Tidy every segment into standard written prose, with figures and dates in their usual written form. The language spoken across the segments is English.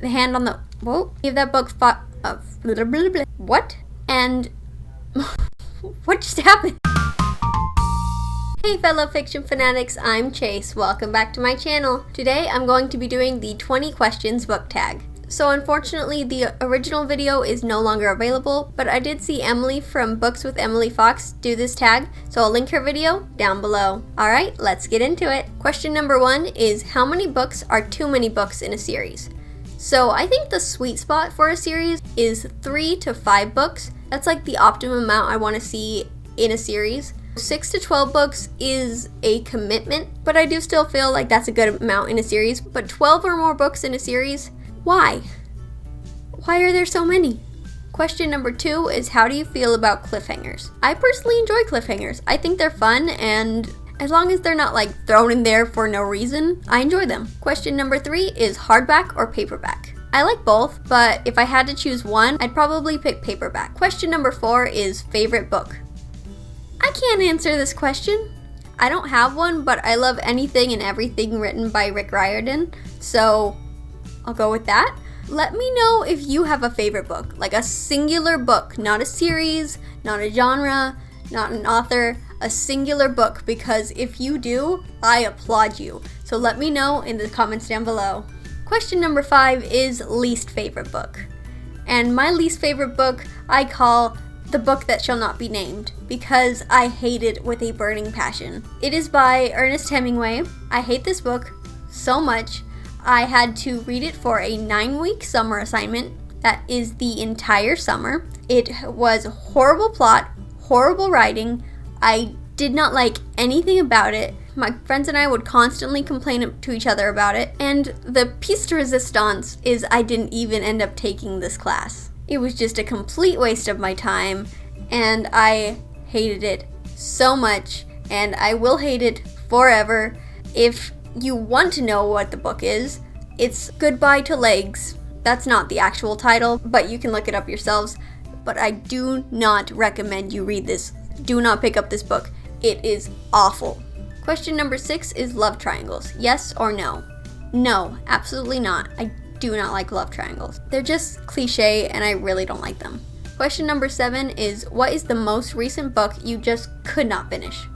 The Hand on the... Whoa. Give that book what? And... what just happened? Hey fellow fiction fanatics, I'm Chase. Welcome back to my channel. Today I'm going to be doing the 20 questions book tag. So unfortunately the original video is no longer available, but I did see Emily from Books with Emily Fox do this tag, so I'll link her video down below. Alright, let's get into it. Question number 1 is, how many books are too many books in a series? So I think the sweet spot for a series is 3 to 5 books. That's like the optimum amount I want to see in a series. 6 to 12 books is a commitment, but I do still feel like that's a good amount in a series. But 12 or more books in a series? Why? Why are there so many? Question number 2 is, how do you feel about cliffhangers? I personally enjoy cliffhangers. I think they're fun, and as long as they're not like thrown in there for no reason, I enjoy them. Question number 3 is, hardback or paperback? I like both, but if I had to choose one, I'd probably pick paperback. Question number 4 is, favorite book? I can't answer this question. I don't have one, but I love anything and everything written by Rick Riordan, so I'll go with that. Let me know if you have a favorite book, like a singular book, not a series, not a genre, not an author, a singular book, because if you do, I applaud you. So let me know in the comments down below. Question number 5 is least favorite book. And my least favorite book I call The Book That Shall Not Be Named, because I hate it with a burning passion. It is by Ernest Hemingway. I hate this book so much. I had to read it for a 9-week summer assignment. That is the entire summer. It was horrible plot, horrible writing. I did not like anything about it. My friends and I would constantly complain to each other about it. And the piece de resistance is I didn't even end up taking this class. It was just a complete waste of my time, and I hated it so much, and I will hate it forever. If you want to know what the book is, it's Goodbye to Legs. That's not the actual title, but you can look it up yourselves. But I do not recommend you read this. Do not pick up this book. It is awful. Question number 6 is love triangles. Yes or no? No, absolutely not. I do not like love triangles. They're just cliche and I really don't like them. Question number 7 is, what is the most recent book you just could not finish?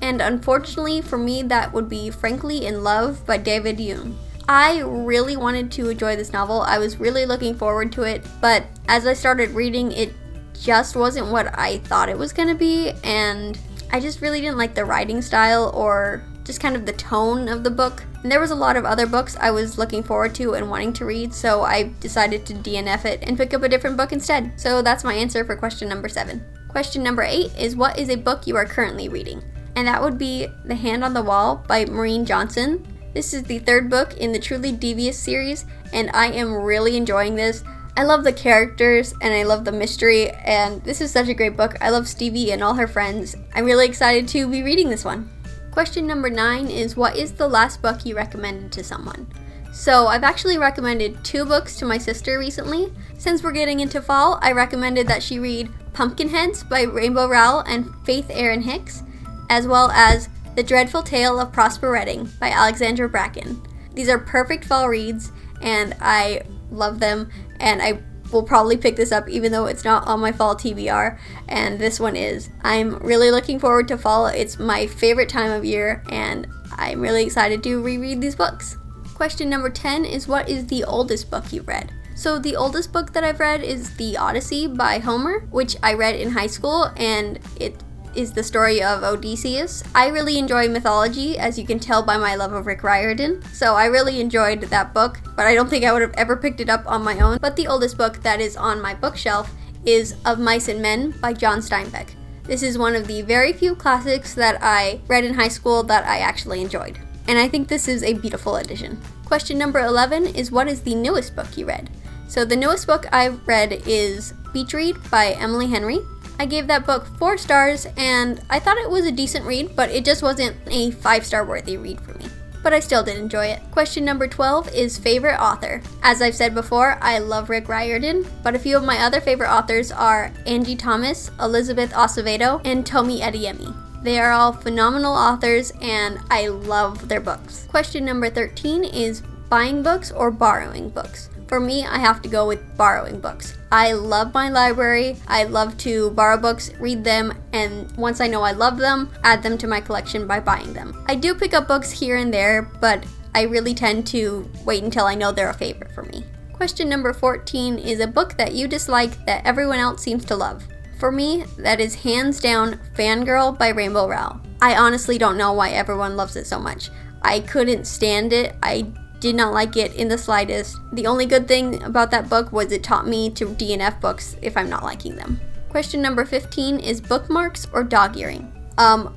And unfortunately for me, that would be Frankly in Love by David Hume. I really wanted to enjoy this novel. I was really looking forward to it, but as I started reading, it just wasn't what I thought it was gonna be, and I just really didn't like the writing style or just kind of the tone of the book. And there was a lot of other books I was looking forward to and wanting to read, so I decided to DNF it and pick up a different book instead. So that's my answer for question number 7. Question number 8 is, what is a book you are currently reading? And that would be The Hand on the Wall by Maureen Johnson. This is the 3rd book in the Truly Devious series, and I am really enjoying this. I love the characters, and I love the mystery, and this is such a great book. I love Stevie and all her friends. I'm really excited to be reading this one. Question number 9 is, what is the last book you recommended to someone? So I've actually recommended 2 books to my sister recently. Since we're getting into fall, I recommended that she read Pumpkinheads by Rainbow Rowell and Faith Erin Hicks, as well as The Dreadful Tale of Prosper Redding by Alexandra Bracken. These are perfect fall reads, and I love them, and I will probably pick this up even though it's not on my fall TBR, and this one is. I'm really looking forward to fall. It's my favorite time of year, and I'm really excited to reread these books. Question number 10 is, what is the oldest book you've read? So the oldest book that I've read is The Odyssey by Homer, which I read in high school, and it is the story of Odysseus. I really enjoy mythology, as you can tell by my love of Rick Riordan, so I really enjoyed that book, but I don't think I would have ever picked it up on my own. But the oldest book that is on my bookshelf is Of Mice and Men by John Steinbeck. This is one of the very few classics that I read in high school that I actually enjoyed, and I think this is a beautiful addition. Question number 11 is, what is the newest book you read? So the newest book I've read is Beach Read by Emily Henry. I gave that book 4 stars, and I thought it was a decent read, but it just wasn't a 5-star worthy read for me. But I still did enjoy it. Question number 12 is favorite author. As I've said before, I love Rick Riordan, but a few of my other favorite authors are Angie Thomas, Elizabeth Acevedo, and Tomi Adeyemi. They are all phenomenal authors, and I love their books. Question number 13 is buying books or borrowing books. For me, I have to go with borrowing books. I love my library. I love to borrow books, read them, and once I know I love them, add them to my collection by buying them. I do pick up books here and there, but I really tend to wait until I know they're a favorite for me. Question number 14 is a book that you dislike that everyone else seems to love. For me, that is hands down Fangirl by Rainbow Rowell. I honestly don't know why everyone loves it so much. I couldn't stand it. I did not like it in the slightest. The only good thing about that book was it taught me to DNF books if I'm not liking them. Question number 15 is Bookmarks or dog earing?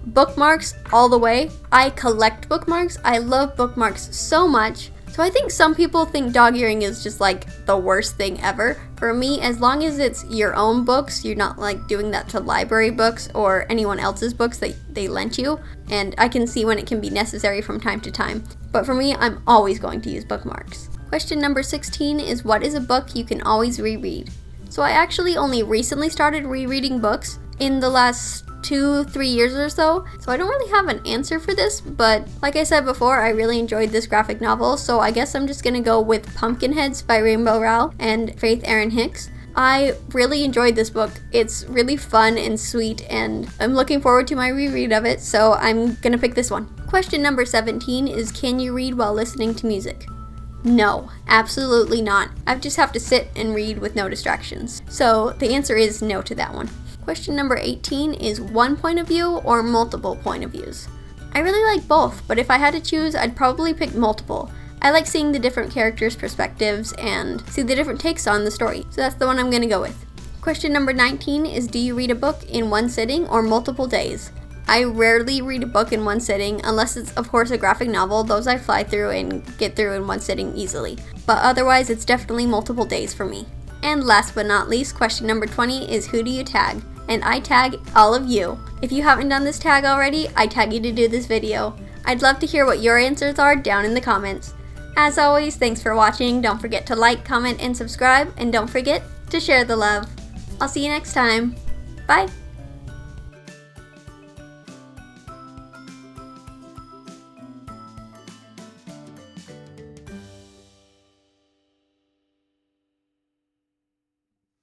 Bookmarks all the way. I collect bookmarks. I love bookmarks so much. So I think some people think dog earing is just like the worst thing ever. For me, as long as it's your own books, you're not like doing that to library books or anyone else's books that they lent you. And I can see when it can be necessary from time to time. But for me, I'm always going to use bookmarks. Question number 16 is what is a book you can always reread? So I actually only recently started rereading books in the last 2-3 years or so I don't really have an answer for this, but like I said before, I really enjoyed this graphic novel, so I guess I'm just gonna go with Pumpkinheads by Rainbow Rowell and Faith Erin Hicks. I really enjoyed this book. It's really fun and sweet, and I'm looking forward to my reread of it, so I'm gonna pick this one. Question number 17 is can you read while listening to music? No, absolutely not. I just have to sit and read with no distractions. So the answer is no to that one. Question number 18 is one point of view or multiple point of views? I really like both, but if I had to choose, I'd probably pick multiple. I like seeing the different characters' perspectives and see the different takes on the story, so that's the one I'm gonna go with. Question number 19 is do you read a book in one sitting or multiple days? I rarely read a book in one sitting, unless it's of course a graphic novel. Those I fly through and get through in one sitting easily. But otherwise, it's definitely multiple days for me. And last but not least, question number 20 is who do you tag? And I tag all of you. If you haven't done this tag already, I tag you to do this video. I'd love to hear what your answers are down in the comments. As always, thanks for watching. Don't forget to like, comment, and subscribe. And don't forget to share the love. I'll see you next time. Bye!